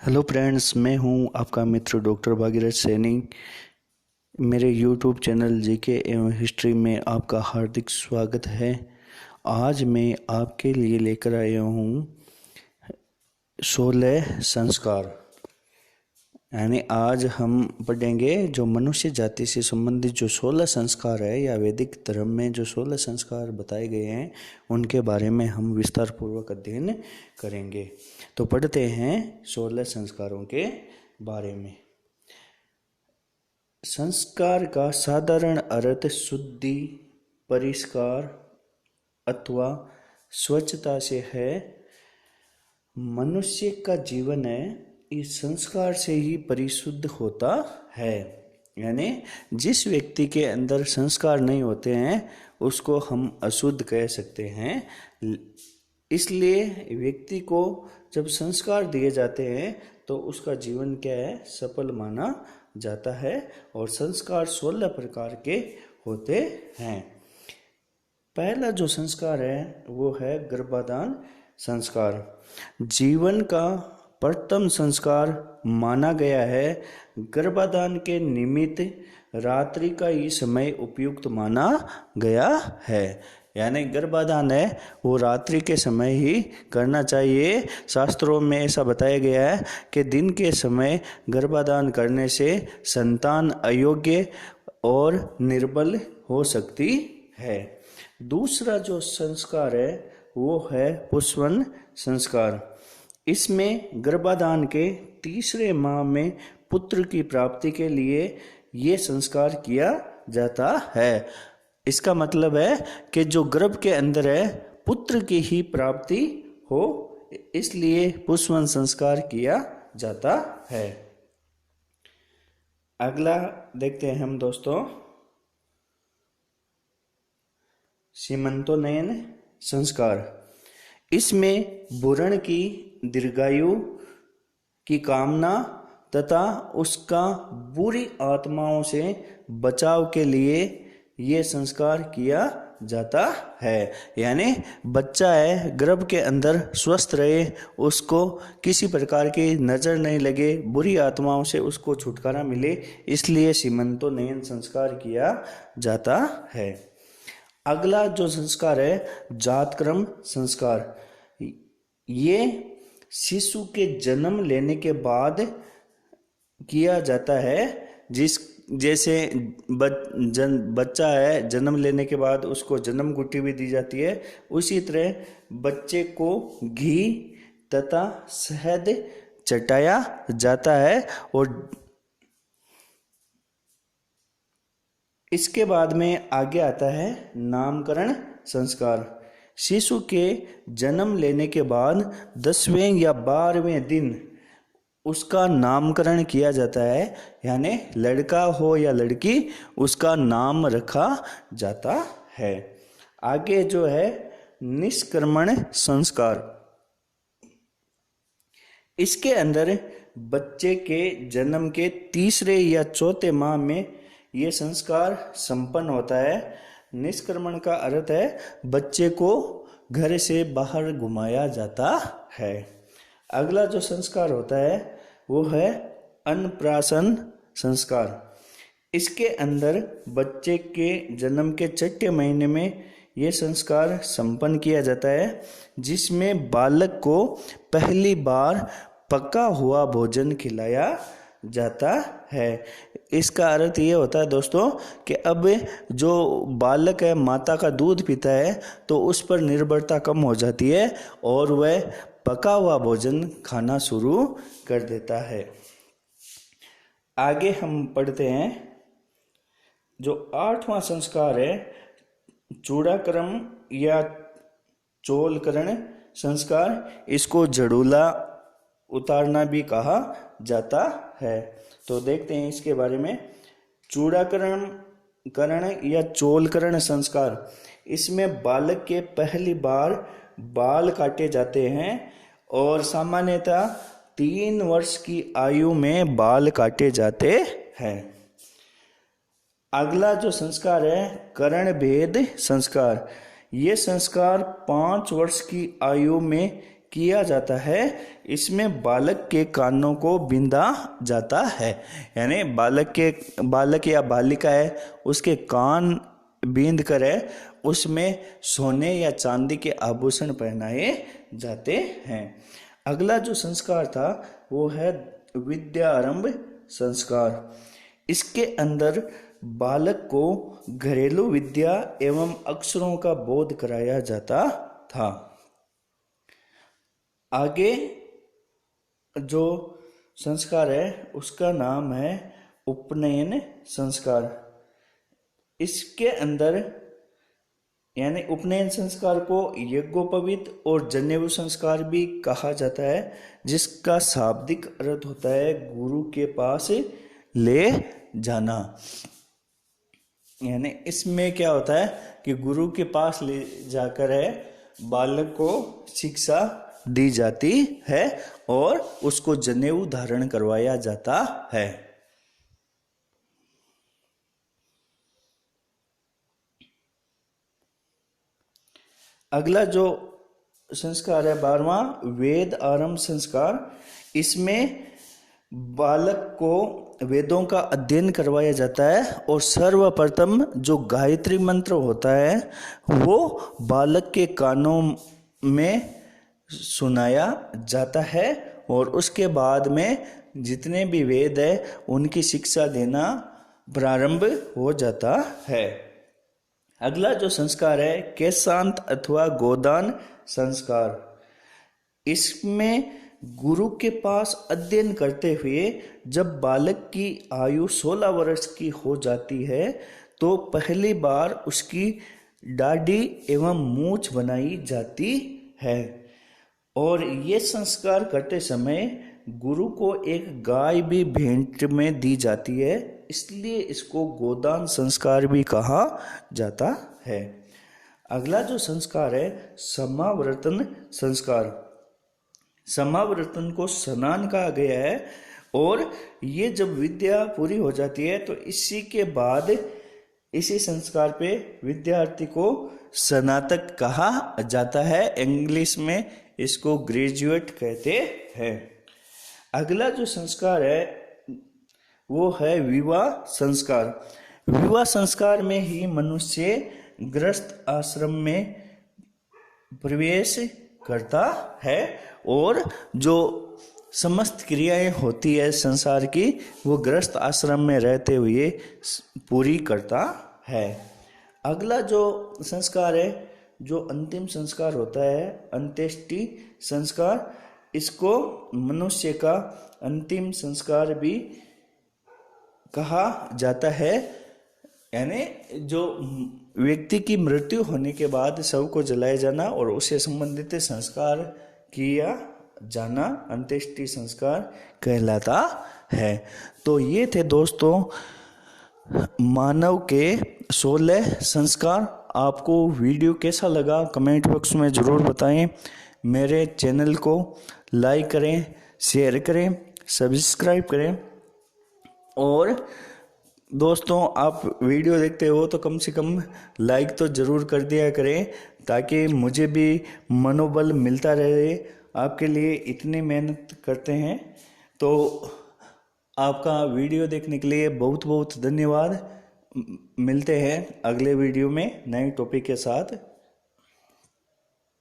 Hello friends, मैं हूं आपका मित्र डॉक्टर भागीरथ सैनी। मेरे यूट्यूब चैनल जीके एवं हिस्ट्री में आपका हार्दिक स्वागत है। आज मैं आपके लिए लेकर आया हूं 16 संस्कार। यानी आज हम पढ़ेंगे जो मनुष्य जाति से संबंधित जो 16 संस्कार है या वैदिक धर्म में जो 16 संस्कार बताए गए हैं उनके बारे में हम विस्तार पूर्वक अध्ययन करेंगे। तो पढ़ते हैं 16 संस्कारों के बारे में। संस्कार का साधारण अर्थ शुद्धि, परिष्कार अथवा स्वच्छता से है। मनुष्य का जीवन है इस संस्कार से ही परिशुद्ध होता है। यानी जिस व्यक्ति के अंदर संस्कार नहीं होते हैं उसको हम अशुद्ध कह सकते हैं। इसलिए व्यक्ति को जब संस्कार दिए जाते हैं तो उसका जीवन क्या है, सफल माना जाता है। और संस्कार 16 प्रकार के होते हैं। पहला जो संस्कार है वो है गर्भाधान संस्कार। जीवन का प्रथम संस्कार माना गया है। गर्भाधान के निमित्त रात्रि का ही समय उपयुक्त माना गया है। यानी गर्भाधान है वो रात्रि के समय ही करना चाहिए। शास्त्रों में ऐसा बताया गया है कि दिन के समय गर्भाधान करने से संतान अयोग्य और निर्बल हो सकती है। दूसरा जो संस्कार है वो है पुंसवन संस्कार। इसमें गर्भाधान के तीसरे माह में पुत्र की प्राप्ति के लिए ये संस्कार किया जाता है। इसका मतलब है कि जो गर्भ के अंदर है पुत्र की ही प्राप्ति हो, इसलिए पुंसवन संस्कार किया जाता है। अगला देखते हैं हम दोस्तों, सीमंतोन्नयन संस्कार। इसमें भ्रूण की दीर्घायु की कामना तथा उसका बुरी आत्माओं से बचाव के लिए ये संस्कार किया जाता है। यानी बच्चा है गर्भ के अंदर स्वस्थ रहे, उसको किसी प्रकार की नज़र नहीं लगे, बुरी आत्माओं से उसको छुटकारा मिले, इसलिए सीमंतोन्नयन संस्कार किया जाता है। अगला जो संस्कार है जातक्रम संस्कार। ये शिशु के जन्म लेने के बाद किया जाता है। जैसे बच्चा है, जन्म लेने के बाद उसको जन्म गुट्टी भी दी जाती है, उसी तरह बच्चे को घी तथा शहद चटाया जाता है। और इसके बाद में आगे आता है नामकरण संस्कार। शिशु के जन्म लेने के बाद 10वें या 12वें दिन उसका नामकरण किया जाता है। यानी लड़का हो या लड़की उसका नाम रखा जाता है। आगे जो है निष्क्रमण संस्कार। इसके अंदर बच्चे के जन्म के तीसरे या चौथे माह में ये संस्कार संपन्न होता है। निष्क्रमण का अर्थ है बच्चे को घर से बाहर घुमाया जाता है। अगला जो संस्कार होता है वो है अन्नप्राशन संस्कार। इसके अंदर बच्चे के जन्म के 6ठे महीने में ये संस्कार संपन्न किया जाता है, जिसमें बालक को पहली बार पका हुआ भोजन खिलाया जाता है। इसका अर्थ ये होता है दोस्तों कि अब जो बालक है माता का दूध पीता है तो उस पर निर्भरता कम हो जाती है और वह पका हुआ भोजन खाना शुरू कर देता है। आगे हम पढ़ते हैं जो 8वां संस्कार है चूड़ाकरण या चोलकरण संस्कार। इसको झड़ूला उतारना भी कहा जाता है। तो देखते हैं इसके बारे में। चूड़ाकरण या चोलकरण संस्कार, इसमें बालक के पहली बार बाल काटे जाते हैं और सामान्यतः 3 वर्ष की आयु में बाल काटे जाते हैं। अगला जो संस्कार है कर्ण भेद संस्कार। ये संस्कार 5 वर्ष की आयु में किया जाता है, इसमें बालक के कानों को बींधा जाता है। यानी बालक या बालिका है, उसके कान बींध कर है उसमें सोने या चांदी के आभूषण पहनाए जाते हैं। अगला जो संस्कार था वो है विद्यारंभ संस्कार। इसके अंदर बालक को घरेलू विद्या एवं अक्षरों का बोध कराया जाता था। आगे जो संस्कार है उसका नाम है उपनयन संस्कार। इसके अंदर यानी उपनयन संस्कार को यज्ञोपवीत और जनेऊ संस्कार भी कहा जाता है, जिसका शाब्दिक अर्थ होता है गुरु के पास ले जाना। यानी इसमें क्या होता है कि गुरु के पास ले जाकर है बालक को शिक्षा दी जाती है और उसको जनेऊ धारण करवाया जाता है। अगला जो संस्कार है 12वां वेद आरंभ संस्कार। इसमें बालक को वेदों का अध्ययन करवाया जाता है और सर्वप्रथम जो गायत्री मंत्र होता है वो बालक के कानों में सुनाया जाता है और उसके बाद में जितने भी वेद है उनकी शिक्षा देना प्रारंभ हो जाता है। अगला जो संस्कार है केशांत अथवा गोदान संस्कार। इसमें गुरु के पास अध्ययन करते हुए जब बालक की आयु 16 वर्ष की हो जाती है तो पहली बार उसकी दाढ़ी एवं मूछ बनाई जाती है और ये संस्कार करते समय गुरु को एक गाय भी भेंट में दी जाती है, इसलिए इसको गोदान संस्कार भी कहा जाता है। अगला जो संस्कार है समावर्तन संस्कार। समावर्तन को स्नान कहा गया है और ये जब विद्या पूरी हो जाती है तो इसी के बाद इसी संस्कार पे विद्यार्थी को स्नातक कहा जाता है। इंग्लिश में इसको ग्रेजुएट कहते हैं। अगला जो संस्कार है वो है विवाह संस्कार। विवाह संस्कार में ही मनुष्य गृहस्थ आश्रम में प्रवेश करता है और जो समस्त क्रियाएं होती है संसार की वो गृहस्थ आश्रम में रहते हुए पूरी करता है। अगला जो संस्कार है जो अंतिम संस्कार होता है अंत्येष्टि संस्कार। इसको मनुष्य का अंतिम संस्कार भी कहा जाता है। यानी जो व्यक्ति की मृत्यु होने के बाद शव को जलाया जाना और उससे संबंधित संस्कार किया जाना अंत्येष्टि संस्कार कहलाता है। तो ये थे दोस्तों मानव के 16 संस्कार। आपको वीडियो कैसा लगा कमेंट बॉक्स में ज़रूर बताएं। मेरे चैनल को लाइक करें, शेयर करें, सब्सक्राइब करें और दोस्तों आप वीडियो देखते हो तो कम से कम लाइक तो ज़रूर कर दिया करें ताकि मुझे भी मनोबल मिलता रहे। आपके लिए इतनी मेहनत करते हैं तो आपका वीडियो देखने के लिए बहुत बहुत धन्यवाद। मिलते हैं अगले वीडियो में नए टॉपिक के साथ।